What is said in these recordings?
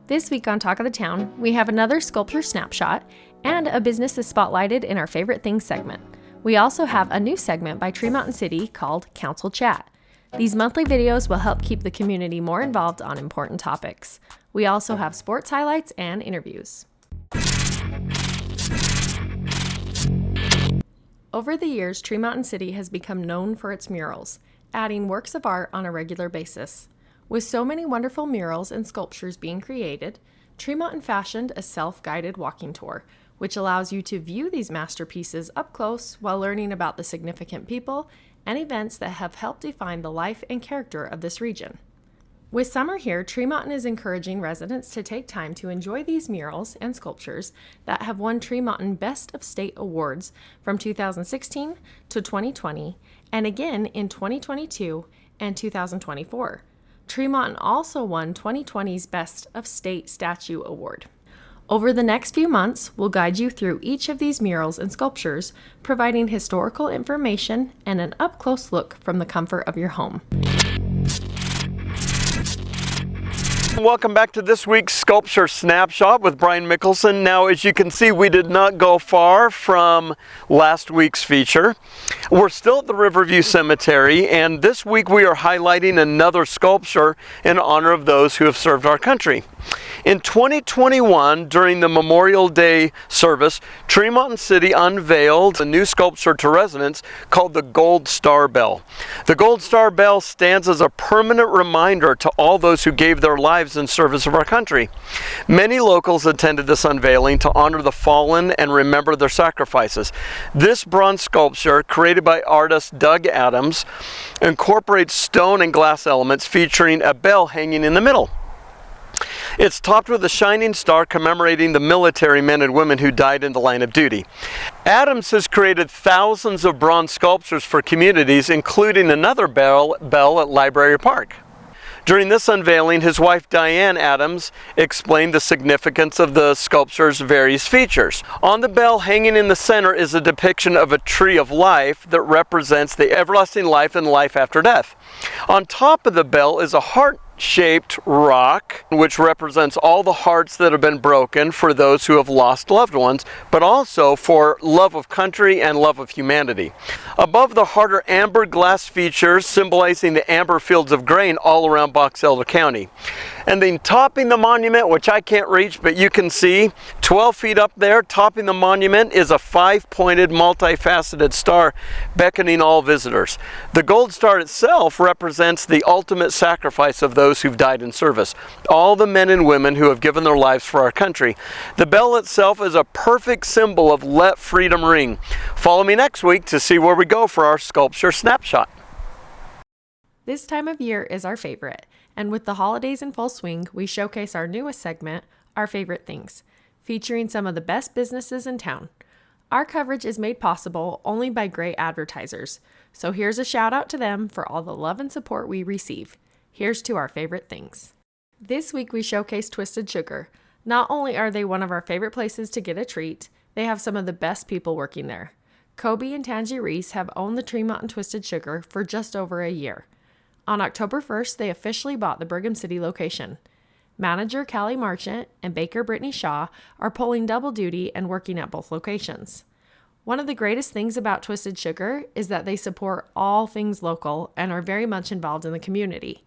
This week on Talk of the Town, we have another Sculpture Snapshot and a business is spotlighted in our Favorite Things segment. We also have a new segment by Tremonton City called Council Chat. These monthly videos will help keep the community more involved on important topics. We also have sports highlights and interviews. Over the years, Tremonton City has become known for its murals, adding works of art on a regular basis. With so many wonderful murals and sculptures being created, Tremonton fashioned a self-guided walking tour, which allows you to view these masterpieces up close while learning about the significant people and events that have helped define the life and character of this region. With summer here, Tremonton is encouraging residents to take time to enjoy these murals and sculptures that have won Tremonton Best of State Awards from 2016 to 2020, and again in 2022 and 2024. Tremonton also won 2020's Best of State Statue Award. Over the next few months, we'll guide you through each of these murals and sculptures, providing historical information and an up-close look from the comfort of your home. Welcome back to this week's Sculpture Snapshot with Brian Mickelson. Now, as you can see, we did not go far from last week's feature. We're still at the Riverview Cemetery, and this week we are highlighting another sculpture in honor of those who have served our country. In 2021, during the Memorial Day service, Tremonton City unveiled a new sculpture to residents called the Gold Star Bell. The Gold Star Bell stands as a permanent reminder to all those who gave their lives in service of our country. Many locals attended this unveiling to honor the fallen and remember their sacrifices. This bronze sculpture, created by artist Doug Adams, incorporates stone and glass elements featuring a bell hanging in the middle. It's topped with a shining star commemorating the military men and women who died in the line of duty. Adams has created thousands of bronze sculptures for communities, including another bell at Library Park. During this unveiling, his wife Diane Adams explained the significance of the sculpture's various features. On the bell hanging in the center is a depiction of a tree of life that represents the everlasting life and life after death. On top of the bell is a heart-shaped rock, which represents all the hearts that have been broken for those who have lost loved ones, but also for love of country and love of humanity. Above the heart are amber glass features symbolizing the amber fields of grain all around Box Elder County. And then topping the monument, which I can't reach, but you can see 12 feet up there, topping the monument is a 5-pointed, multifaceted star beckoning all visitors. The gold star itself represents the ultimate sacrifice of those who've died in service, all the men and women who have given their lives for our country. The bell itself is a perfect symbol of Let Freedom Ring. Follow me next week to see where we go for our Sculpture Snapshot. This time of year is our favorite, and with the holidays in full swing, we showcase our newest segment, Our Favorite Things, featuring some of the best businesses in town. Our coverage is made possible only by great advertisers, so here's a shout out to them for all the love and support we receive. Here's to our favorite things. This week we showcase Twisted Sugar. Not only are they one of our favorite places to get a treat, they have some of the best people working there. Kobe and Tangi Reese have owned the Tremonton Twisted Sugar for just over a year. On October 1st, they officially bought the Brigham City location. Manager Callie Marchant and baker Brittany Shaw are pulling double duty and working at both locations. One of the greatest things about Twisted Sugar is that they support all things local and are very much involved in the community.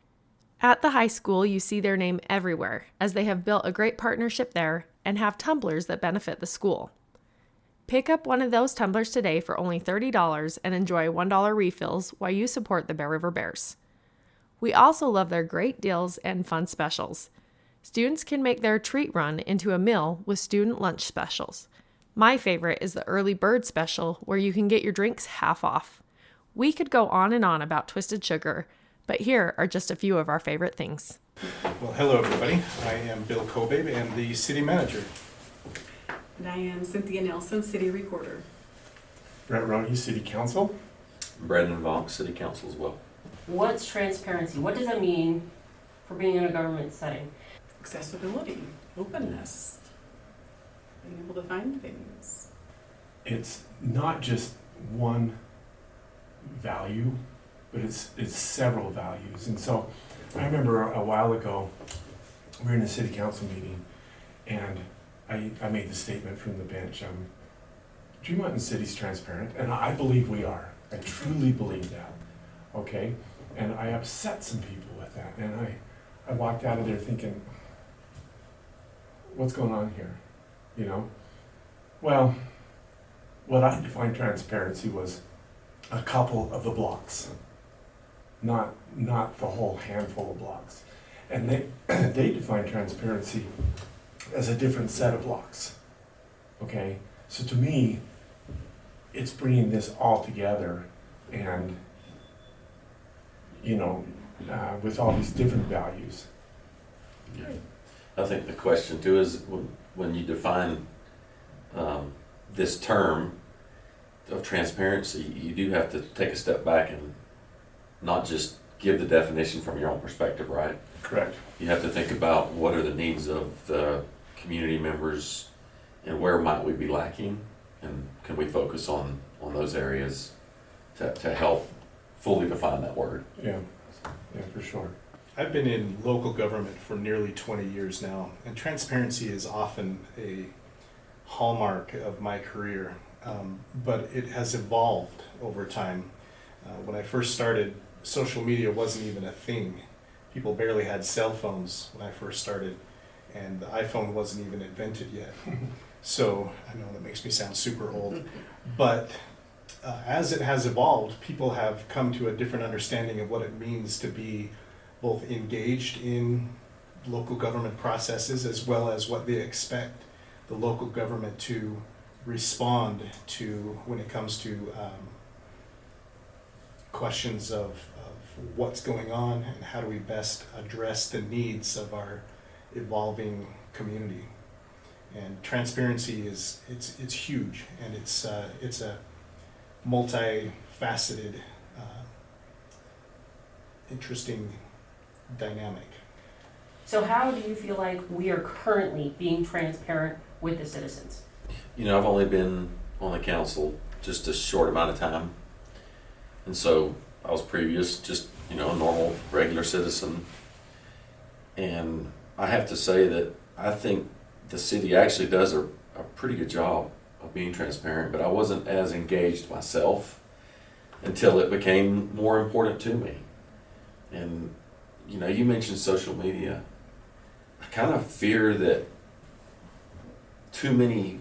At the high school, you see their name everywhere, as they have built a great partnership there and have tumblers that benefit the school. Pick up one of those tumblers today for only $30 and enjoy $1 refills while you support the Bear River Bears. We also love their great deals and fun specials. Students can make their treat run into a meal with student lunch specials. My favorite is the early bird special, where you can get your drinks half off. We could go on and on about Twisted Sugar, but here are just a few of our favorite things. Well, hello everybody. I am Bill Kobabe and the city manager. And I am Cynthia Nelson, city recorder. Brett Roney, city council. Brandon Vonk, city council as well. What's transparency? What does that mean for being in a government setting? Accessibility, openness, being able to find things. It's not just one value, but it's several values. And so I remember a while ago we were in a city council meeting, and I made the statement from the bench, Tremonton City's transparent, and I believe we are. I truly believe that, okay? And I upset some people with that, and I walked out of there thinking, what's going on here, you know? Well, what I defined transparency was a couple of the blocks, not the whole handful of blocks. And they define transparency as a different set of blocks, okay? So to me, it's bringing this all together and, you know, with all these different values. Yeah. I think the question too is when you define this term of transparency, you do have to take a step back and not just give the definition from your own perspective, right? Correct. You have to think about what are the needs of the community members and where might we be lacking, and can we focus on those areas to help fully define that word. Yeah, for sure. I've been in local government for nearly 20 years now, and transparency is often a hallmark of my career, but it has evolved over time. When I first started, social media wasn't even a thing. People barely had cell phones when I first started, and the iPhone wasn't even invented yet. So I know that makes me sound super old, but as it has evolved, people have come to a different understanding of what it means to be both engaged in local government processes as well as what they expect the local government to respond to when it comes to questions of what's going on and how do we best address the needs of our evolving community. And transparency it's huge, and it's a multifaceted, interesting dynamic. So how do you feel like we are currently being transparent with the citizens? You know, I've only been on the council just a short amount of time, and so I was previous just, you know, a normal, regular citizen, and I have to say that I think the city actually does a pretty good job of being transparent, but I wasn't as engaged myself until it became more important to me. And, you know, you mentioned social media. I kind of fear that too many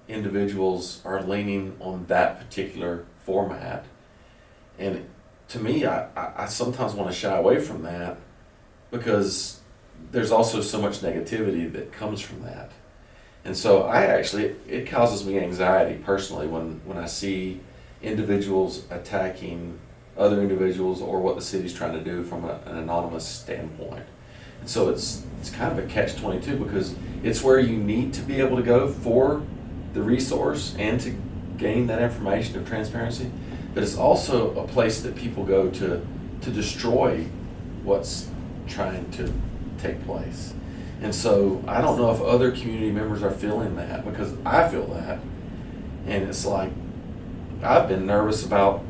individuals are leaning on that particular format. And to me, I sometimes want to shy away from that because there's also so much negativity that comes from that. And so it causes me anxiety personally when I see individuals attacking other individuals or what the city's trying to do from an anonymous standpoint. And so it's kind of a catch-22 because it's where you need to be able to go for the resource and to gain that information of transparency, but it's also a place that people go to destroy what's trying to take place. And so I don't know if other community members are feeling that, because I feel that. And it's like, I've been nervous about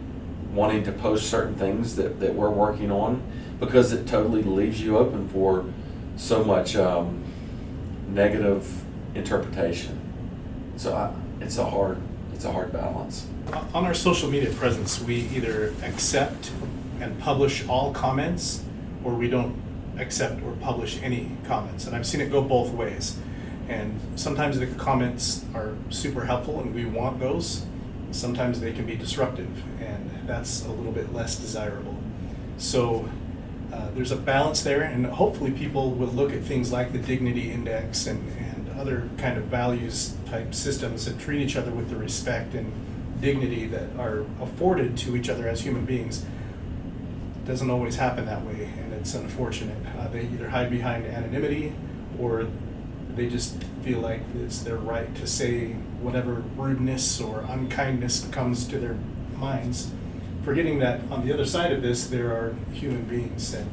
wanting to post certain things that we're working on, because it totally leaves you open for so much negative interpretation. So it's a hard balance. On our social media presence, we either accept and publish all comments, or we don't accept or publish any comments. And I've seen it go both ways. And sometimes the comments are super helpful and we want those. Sometimes they can be disruptive, and that's a little bit less desirable. So there's a balance there, and hopefully people will look at things like the Dignity Index and other kind of values type systems and treat each other with the respect and dignity that are afforded to each other as human beings. It doesn't always happen that way, and it's unfortunate. They either hide behind anonymity, or they just feel like it's their right to say whatever rudeness or unkindness comes to their minds, forgetting that on the other side of this there are human beings, and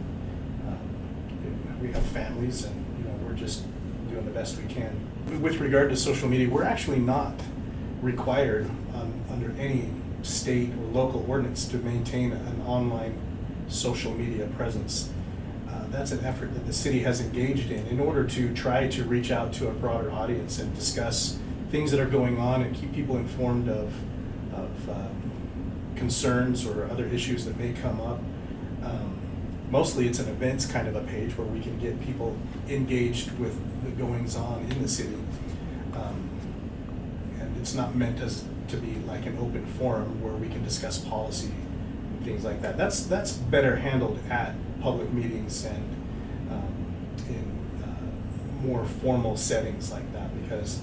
we have families, and we're just doing the best we can. With regard to social media, we're actually not required under any state or local ordinance to maintain an online social media presence. that's an effort that the city has engaged in order to try to reach out to a broader audience and discuss things that are going on and keep people informed of concerns or other issues that may come up. Mostly it's an events kind of a page where we can get people engaged with the goings on in the city. And it's not meant to be like an open forum where we can discuss policy and things like that. That's better handled at public meetings and in more formal settings like that, because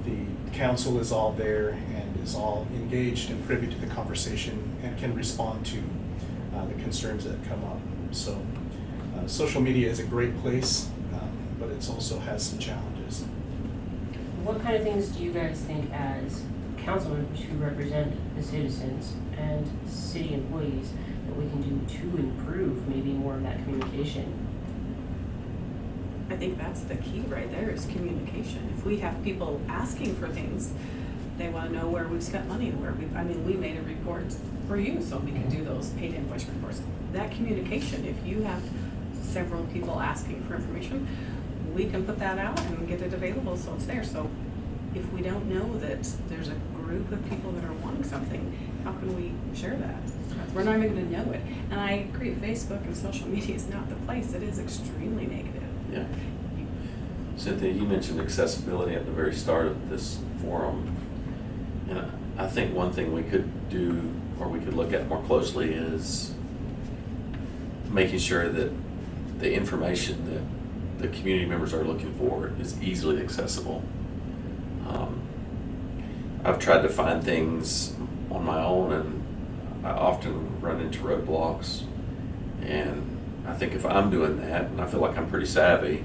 the council is all there and is all engaged and privy to the conversation and can respond to the concerns that come up. So social media is a great place, but it also has some challenges. What kind of things do you guys think as council members who represent the citizens and city employees that we can do to improve maybe more of that communication? I think that's the key right there, is communication. If we have people asking for things, they want to know where we've spent money, we made a report for you so we can do those paid invoice reports. That communication, if you have several people asking for information, we can put that out and get it available so it's there. So if we don't know that there's a group of people that are wanting something, how can we share that? We're not even going to know it. And I agree, Facebook and social media is not the place. It is extremely negative. Yeah. Cynthia, you mentioned accessibility at the very start of this forum. And I think one thing we could do, or we could look at more closely, is making sure that the information that the community members are looking for is easily accessible. I've tried to find things on my own, and I often run into roadblocks. And I think if I'm doing that, and I feel like I'm pretty savvy,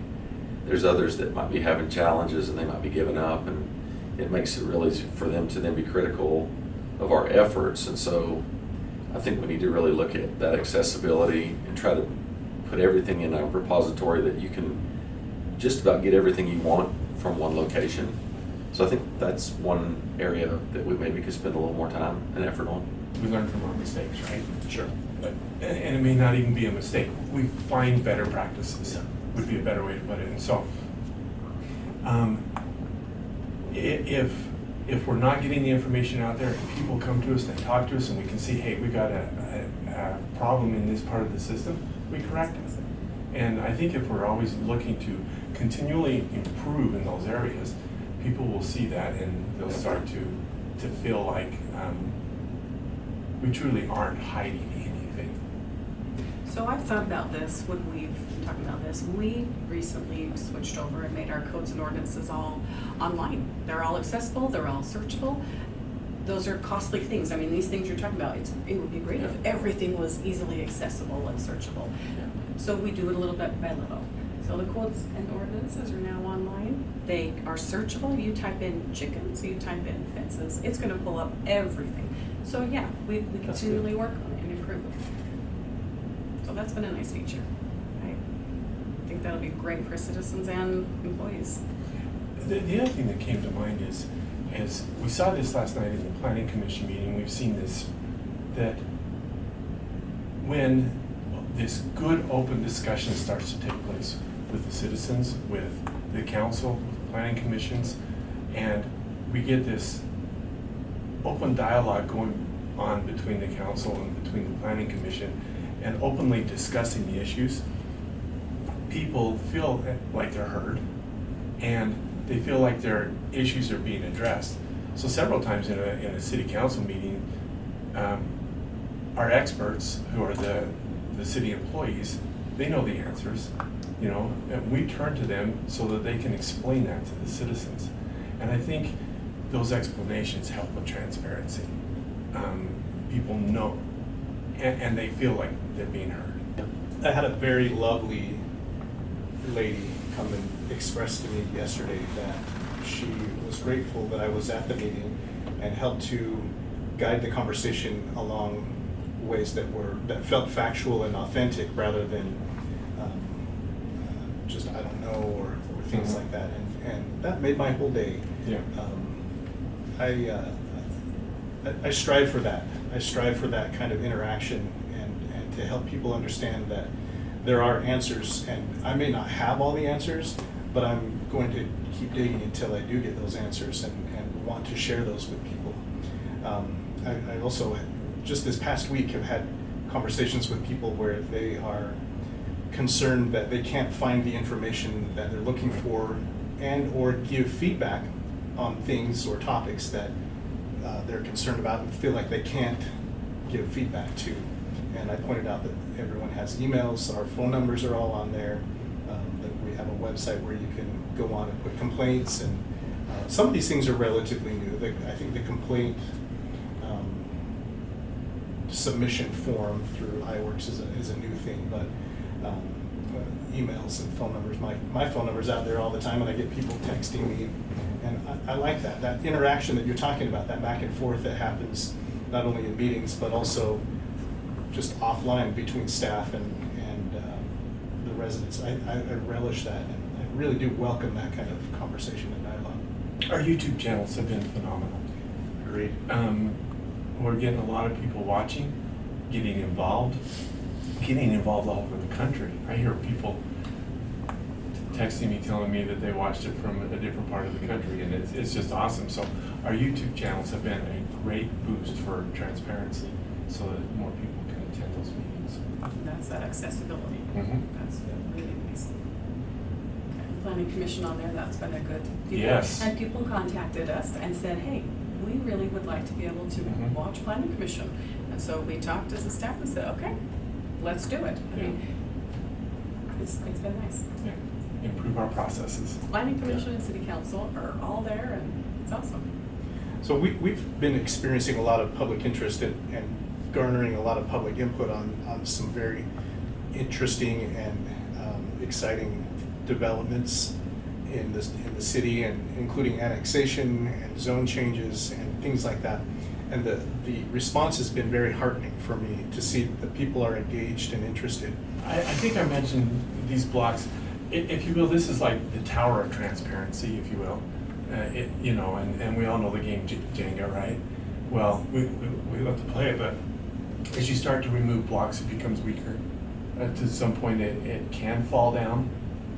there's others that might be having challenges and they might be giving up, and it makes it really easy for them to then be critical of our efforts. And so I think we need to really look at that accessibility and try to put everything in a repository that you can just about get everything you want from one location. So I think that's one area that we maybe could spend a little more time and effort on. We learn from our mistakes, right? Sure. And it may not even be a mistake. We find better practices, would be a better way to put it. And so, if we're not getting the information out there, and people come to us and they talk to us, and we can see, hey, we got a problem in this part of the system, we correct it. And I think if we're always looking to continually improve in those areas, people will see that and they'll start to feel like we truly aren't hiding anything. So I've thought about this when we've talked about this. We recently switched over and made our codes and ordinances all online. They're all accessible, they're all searchable. Those are costly things. I mean, these things you're talking about, it would be great if everything was easily accessible and searchable. So we do it a little bit by little. So the codes and ordinances are now online. They are searchable. You type in chickens, you type in fences, it's going to pull up everything. So yeah, we continually work on it and improve it. So that's been a nice feature. I think that'll be great for citizens and employees. The other thing that came to mind is we saw this last night in the Planning Commission meeting. We've seen this, that when this good open discussion starts to take place with the citizens, with the council, with the planning commissions, and we get this open dialogue going on between the council and between the planning commission and openly discussing the issues, people feel like they're heard and they feel like their issues are being addressed. So several times in a city council meeting, our experts, who are the city employees, they know the answers, and we turn to them so that they can explain that to the citizens. And I think those explanations help with transparency. People know, and they feel like they're being heard. I had a very lovely lady come and express to me yesterday that she was grateful that I was at the meeting and helped to guide the conversation along ways that felt factual and authentic rather than just I don't know or things like that, and that made my whole day. Yeah. I strive for that. I strive for that kind of interaction and to help people understand that there are answers, and I may not have all the answers, but I'm going to keep digging until I do get those answers and want to share those with people. I also, just this past week, have had conversations with people where they are concerned that they can't find the information that they're looking for and or give feedback on things or topics that they're concerned about and feel like they can't give feedback to. And I pointed out that everyone has emails, our phone numbers are all on there, that we have a website where you can go on and put complaints, and some of these things are relatively new. I think the complaint submission form through iWorks is a new thing, but emails and phone numbers, my phone number's out there all the time, and I get people texting me, and I like that interaction that you're talking about, that back and forth that happens not only in meetings but also just offline between staff and the residents. I relish that, and I really do welcome that kind of conversation and dialogue. Our YouTube channels have been phenomenal. Agreed. We're getting a lot of people watching, getting involved all over the country. I hear people texting me, telling me that they watched it from a different part of the country, and it's just awesome. So our YouTube channels have been a great boost for transparency, so that more people can attend those meetings. That's that accessibility. Mhm. That's really nice. And Planning Commission on there, that's been a good deal. Yes. And people contacted us and said, hey, we really would like to be able to Mhm. watch Planning Commission. And so we talked as a staff and said, okay, let's do it. I mean, it's been nice. Yeah. Improve our processes. Planning Commission and City Council are all there, and it's awesome. So we've been experiencing a lot of public interest and garnering a lot of public input on some very interesting and exciting developments in the city, and including annexation and zone changes and things like that. And the response has been very heartening for me to see that people are engaged and interested. I think I mentioned these blocks. If you will, this is like the tower of transparency, if you will. And we all know the game Jenga, right? Well, we love to play it, but as you start to remove blocks, it becomes weaker. To some point, it can fall down,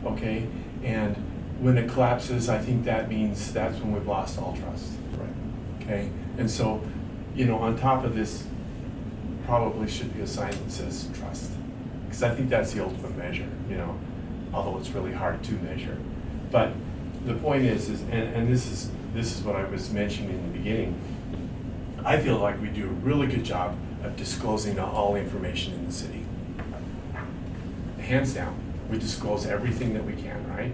okay? And when it collapses, I think that means that's when we've lost all trust. Right. Okay, and so, on top of this, probably should be a sign that says trust, because I think that's the ultimate measure, although it's really hard to measure. But the point is and this is what I was mentioning in the beginning, I feel like we do a really good job of disclosing all information in the city. Hands down, we disclose everything that we can, right?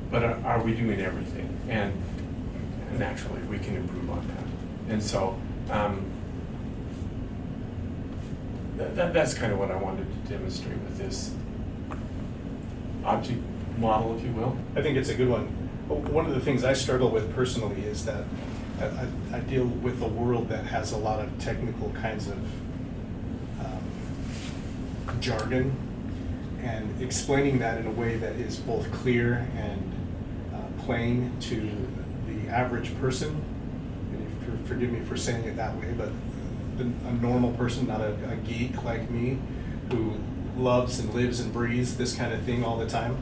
But are we doing everything? And naturally, we can improve on that. And so that's kind of what I wanted to demonstrate with this object model, if you will. I think it's a good one. One of the things I struggle with personally is that I deal with a world that has a lot of technical kinds of jargon, and explaining that in a way that is both clear and plain to the average person. And forgive me for saying it that way, but a normal person, not a geek like me, who loves and lives and breathes this kind of thing all the time.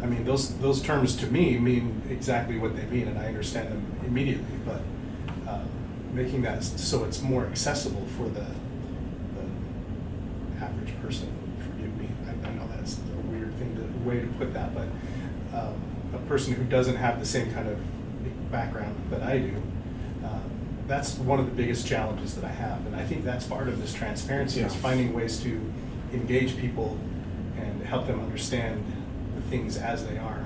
I mean, those terms to me mean exactly what they mean, and I understand them immediately. But making that so it's more accessible for the average person. Forgive me, I know that's a weird way to put that, but a person who doesn't have the same kind of background that I do, that's one of the biggest challenges that I have. And I think that's part of this transparency, is finding ways to engage people and help them understand the things as they are.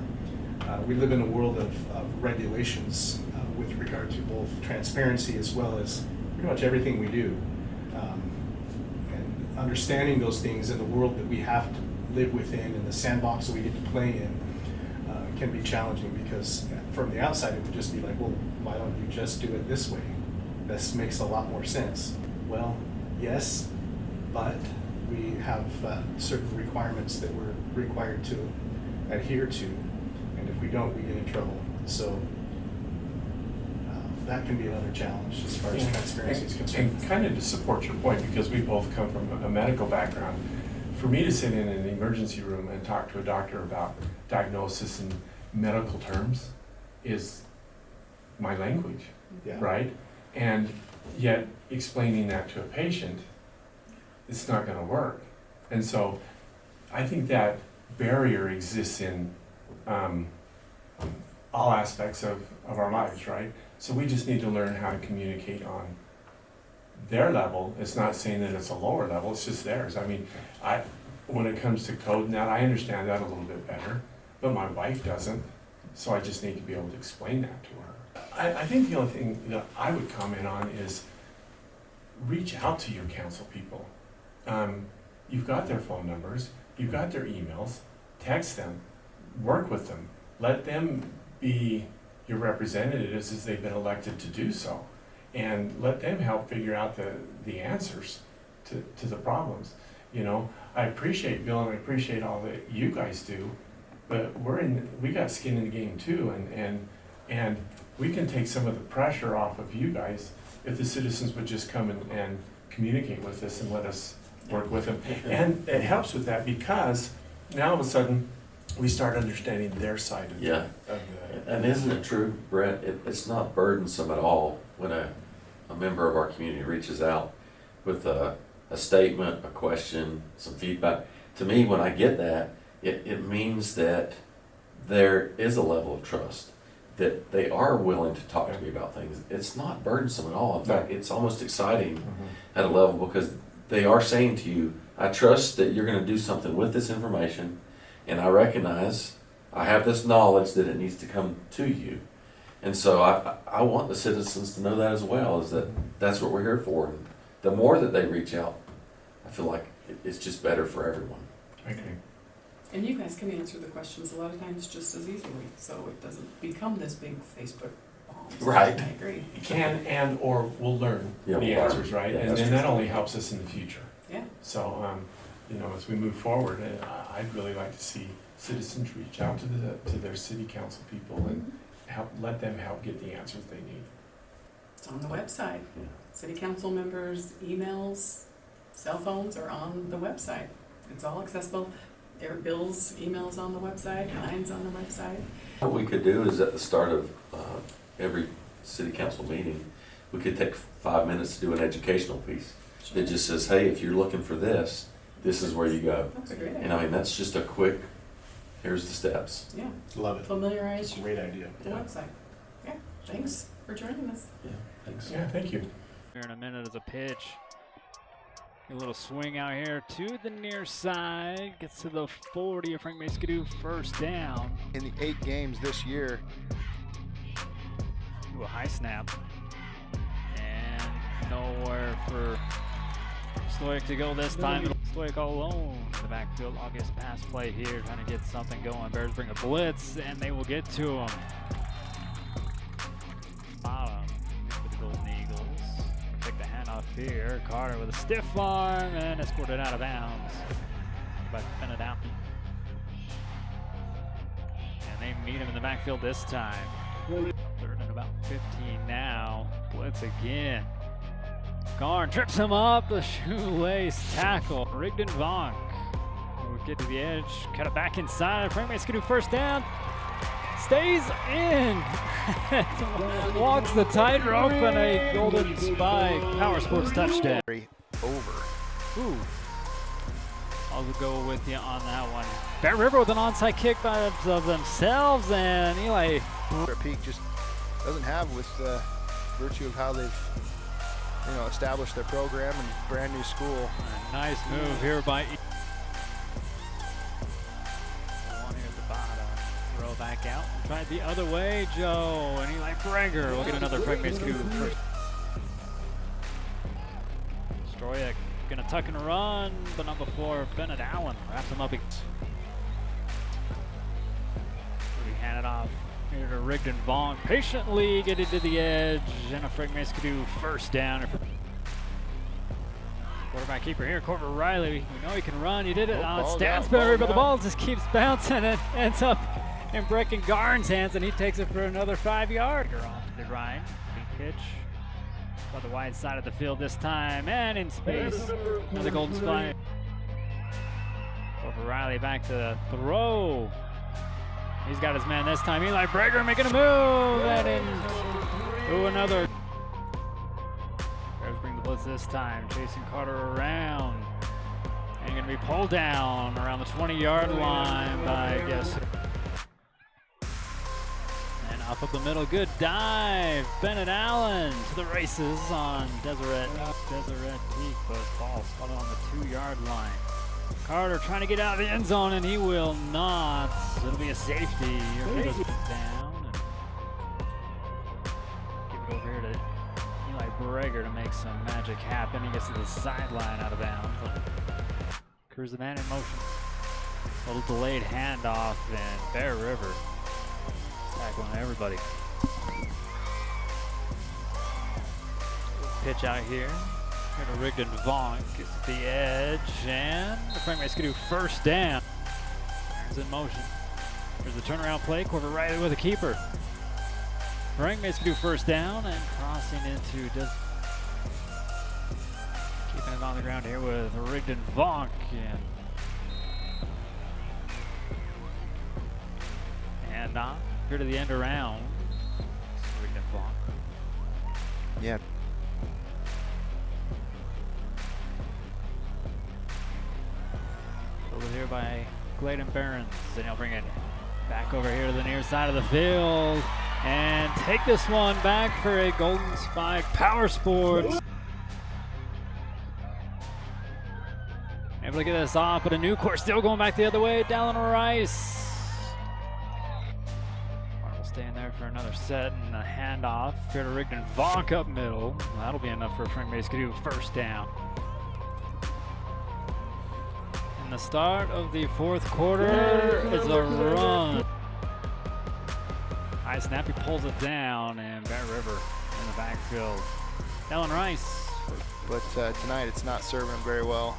We live in a world of regulations with regard to both transparency as well as pretty much everything we do. And understanding those things in the world that we have to live within and the sandbox that we get to play in can be challenging, because from the outside it would just be like, well, why don't you just do it this way? This makes a lot more sense. Well, yes, but we have certain requirements that we're required to adhere to, and if we don't, we get in trouble. So that can be another challenge as far as transparency is concerned. And kind of to support your point, because we both come from a medical background, for me to sit in an emergency room and talk to a doctor about diagnosis and medical terms is my language, Yeah. right? And yet explaining that to a patient, it's not gonna work. And so I think that barrier exists in all aspects of our lives, right? So we just need to learn how to communicate on their level. It's not saying that it's a lower level, it's just theirs. I mean, when it comes to code and that, I understand that a little bit better, but my wife doesn't, so I just need to be able to explain that to her. I think the only thing that I would comment on is reach out to your council people. You've got their phone numbers, you've got their emails, text them, work with them, let them be your representatives as they've been elected to do so, and let them help figure out the answers to the problems. You know, I appreciate Bill and I appreciate all that you guys do, but we got skin in the game too, and we can take some of the pressure off of you guys if the citizens would just come and communicate with us and let us work with them. And it helps with that because now all of a sudden we start understanding their side of Yeah. And isn't it true, Brett, it's not burdensome at all when a member of our community reaches out with a statement, a question, some feedback. To me, when I get that, it means that there is a level of trust, that they are willing to talk to me about things. It's not burdensome at all. In fact, it's almost exciting at a level because they are saying to you, I trust that you're going to do something with this information, and I recognize I have this knowledge that it needs to come to you. And so I want the citizens to know that as well, is that that's what we're here for. And the more that they reach out, I feel like it's just better for everyone. I agree. And you guys can answer the questions a lot of times just as easily, so it doesn't become this big Facebook bomb. Right. I agree. You can or we'll learn Yeah, the we'll learn. answers, right? Yeah, And that's then true. that only helps us in the future. Yeah. So, you know, as we move forward, I'd really like to see citizens reach out to their city council people and let them help get the answers they need. It's on the website. Yeah. City council members' emails, cell phones are on the website. It's all accessible. There are Bill's emails on the website, mine's on the website. What we could do is at the start of every city council meeting, we could take 5 minutes to do an educational piece. Sure. It just says, hey, if you're looking for this, this is where you go. That's a great And idea. I mean, that's just a quick, here's the steps. Yeah, Love it. familiarize It's a great idea. the website. Yeah, thanks for joining us. Yeah, thanks. Yeah, thank you. Here in a minute as a pitch. A little swing out here to the near side. Gets to the 40 of Frank Maskadoo, first down. In the 8 games this year. To a high snap. And nowhere for Stoic to go this time. Stoic all alone in the backfield. August pass play here, trying to get something going. Bears bring a blitz, and they will get to him. Bottom for the Golden Eagles. Take the handoff here. Carter with a stiff arm and escorted out of bounds by Bennett out. And they meet him in the backfield this time. Third and about 15 now. Blitz again. Garn trips him up. The shoelace tackle. Rigdon Vonk will get to the edge. Cut it back inside. Frank Maskadoo first down. Stays in. Walks the tightrope and a golden spike. Power Sports touchdown. Over. Ooh. I'll go with you on that one. Bear River with an onside kick of themselves, and Eli. Their peak just doesn't have with virtue of how they've established their program and brand new school. A nice move here by one here at the bottom. Throw back out. Try it the other way, Joe, and Eli Breger. We'll get another Frank Maskadoo first. Stroyak gonna tuck and run, but not before Bennett Allen wraps him up. We hand it off here to Rigdon Vaughn. Patiently get it to the edge, and a Frank Maskadoo first down. Quarterback keeper here, Corbett Riley. We know he can run. He did it on Stansberry, but the ball just keeps bouncing and ends up in Brecken Garn's hands, and he takes it for another 5-yard. Off to the right. Big pitch. On the wide side of the field this time, and in space. Another golden spike. Riley back to throw. He's got his man this time. Eli Breger making a move. And into another. Bears bring the blitz this time. Chasing Carter around. And going to be pulled down around the 20-yard line by, I guess. And up the middle. Good dive. Bennett Allen to the races on Deseret Peak, but ball spotted on the 2-yard line. Carter trying to get out of the end zone, and he will not. It'll be a safety. Down. And give it over here to Eli Breger to make some magic happen. He gets to the sideline out of bounds. Cruise the man in motion. A little delayed handoff, and Bear River tackling everybody. Pitch out here. Here to Rigdon Vonk, gets to the edge, and the Frank Skidoo first down. Bears in motion. There's the turnaround play, Corver Riley with a keeper. Frank Skidoo first down, and crossing into keeping it on the ground here with Rigdon Vonk. And here to the end around. Rigdon Vonk. Yeah. Over here by Gladen Barons, and he'll bring it back over here to the near side of the field and take this one back for a Golden Spike Power Sports. Able to get this off, but a new course still going back the other way. Dallin Rice. Marvel staying there for another set and a handoff. Here to Rigdon Vonk up middle. That'll be enough for Frank Mace to do first down. In the start of the fourth quarter is a run. High snap, he pulls it down, and Bear River in the backfield. Dallin Rice. But tonight it's not serving him very well.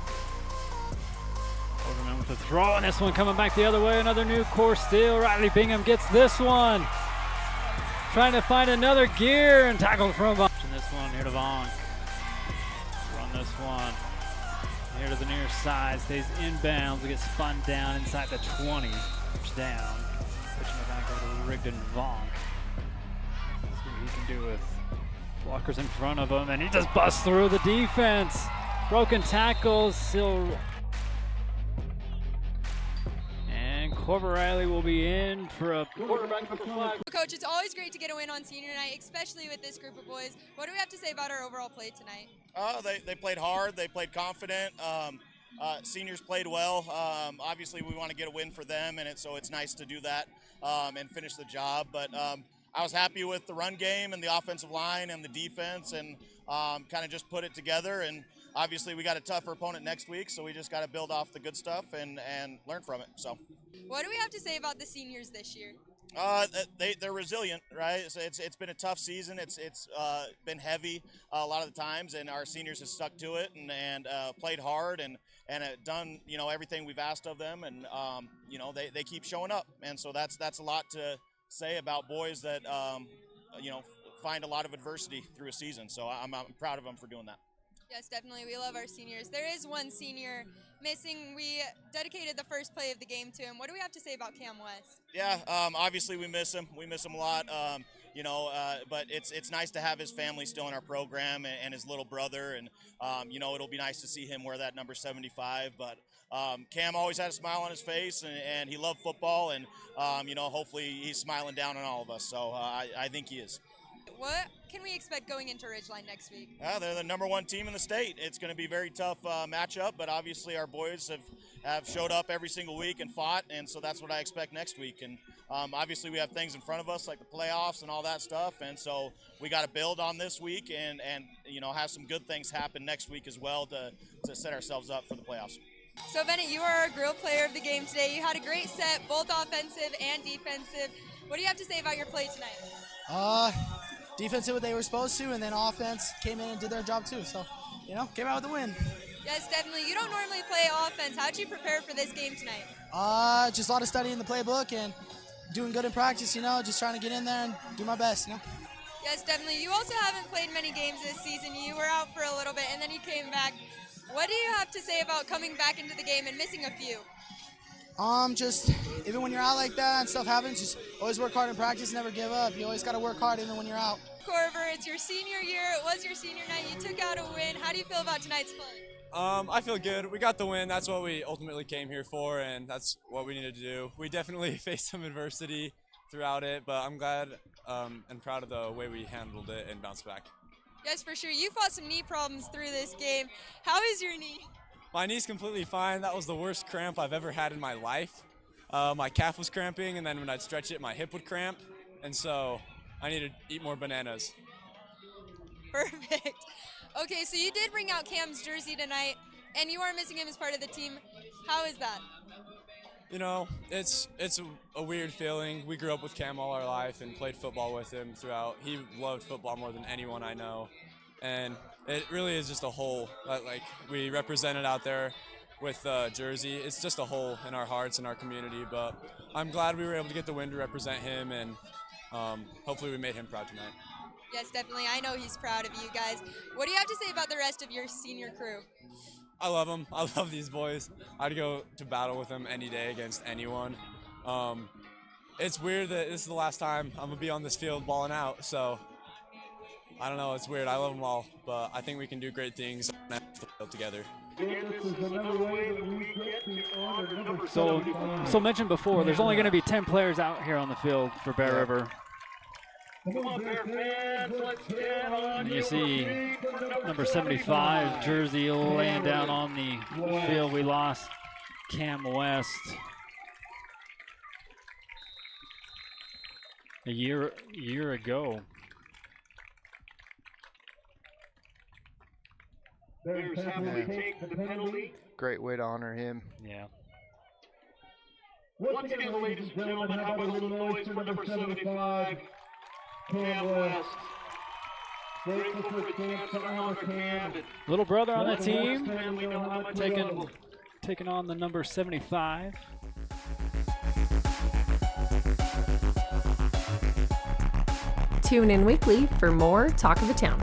Overman with the throw, and this one coming back the other way. Another new course steal. Riley Bingham gets this one. Trying to find another gear and tackle from Vonk. And this one here to Vonk. Run this one. Here to the near side, stays inbounds, will get spun down inside the 20. Down. Pitching it back over to Rigdon Vonk. See what he can do with blockers in front of him, and he just busts through the defense. Broken tackles, still. And Corver Riley will be in for a quarterback for flag. Coach, it's always great to get a win on senior night, especially with this group of boys. What do we have to say about our overall play tonight? They played hard. They played confident. Seniors played well. Obviously, we want to get a win for them, and so it's nice to do that and finish the job. But I was happy with the run game and the offensive line and the defense, and kind of just put it together. And obviously, we got a tougher opponent next week, so we just got to build off the good stuff and learn from it. So, what do we have to say about the seniors this year? They're resilient, right? So it's been a tough season. It's been heavy a lot of the times, and our seniors have stuck to it and played hard and done everything we've asked of them, and they keep showing up, and so that's a lot to say about boys that find a lot of adversity through a season. So I'm proud of them for doing that. Yes, definitely. We love our seniors. There is one senior missing. We dedicated the first play of the game to him. What do we have to say about Cam West? Yeah, obviously we miss him. We miss him a lot. But it's nice to have his family still in our program and his little brother. And, it'll be nice to see him wear that number 75. But Cam always had a smile on his face, and he loved football. And, hopefully he's smiling down on all of us. So I think he is. What can we expect going into Ridgeline next week? They're the #1 team in the state. It's going to be a very tough matchup, but obviously our boys have showed up every single week and fought, and so that's what I expect next week. And obviously we have things in front of us like the playoffs and all that stuff, and so we got to build on this week and have some good things happen next week as well to set ourselves up for the playoffs. So Bennett, you are our grill player of the game today. You had a great set, both offensive and defensive. What do you have to say about your play tonight? Defense did what they were supposed to, and then offense came in and did their job too. So, came out with a win. Yes, definitely. You don't normally play offense. How did you prepare for this game tonight? Just a lot of studying the playbook and doing good in practice, just trying to get in there and do my best, Yes, definitely. You also haven't played many games this season. You were out for a little bit, and then you came back. What do you have to say about coming back into the game and missing a few? Just even when you're out like that and stuff happens, just always work hard in practice, never give up. You always got to work hard even when you're out. Corver, it's your senior year. It was your senior night. You took out a win. How do you feel about tonight's play? I feel good. We got the win. That's what we ultimately came here for, and that's what we needed to do. We definitely faced some adversity throughout it, but I'm glad and proud of the way we handled it and bounced back. Yes, for sure. You fought some knee problems through this game. How is your knee? My knee's completely fine. That was the worst cramp I've ever had in my life. My calf was cramping, and then when I'd stretch it, my hip would cramp, and so I need to eat more bananas. Perfect. Okay, so you did bring out Cam's jersey tonight, and you are missing him as part of the team. How is that? You know, it's a weird feeling. We grew up with Cam all our life and played football with him throughout. He loved football more than anyone I know, and it really is just a hole that, like, we represented out there with the jersey. It's just a hole in our hearts and our community, but I'm glad we were able to get the win to represent him, and hopefully we made him proud tonight. Yes, definitely. I know he's proud of you guys. What do you have to say about the rest of your senior crew? I love them. I love these boys. I'd go to battle with them any day against anyone. It's weird that this is the last time I'm going to be on this field balling out, so I don't know. It's weird. I love them all, but I think we can do great things together. So mentioned before, there's only going to be 10 players out here on the field for Bear River. And you see number 75 jersey laying down on the field. We lost Cam West a year ago. Bears happily take the penalty. Great way to honor him. Yeah. Once again, ladies and gentlemen, how about a little noise for number 75, Cam West. Grateful for a chance to honor Cam. Little brother on the team, taking on the number 75. Tune in weekly for more Talk of the Town.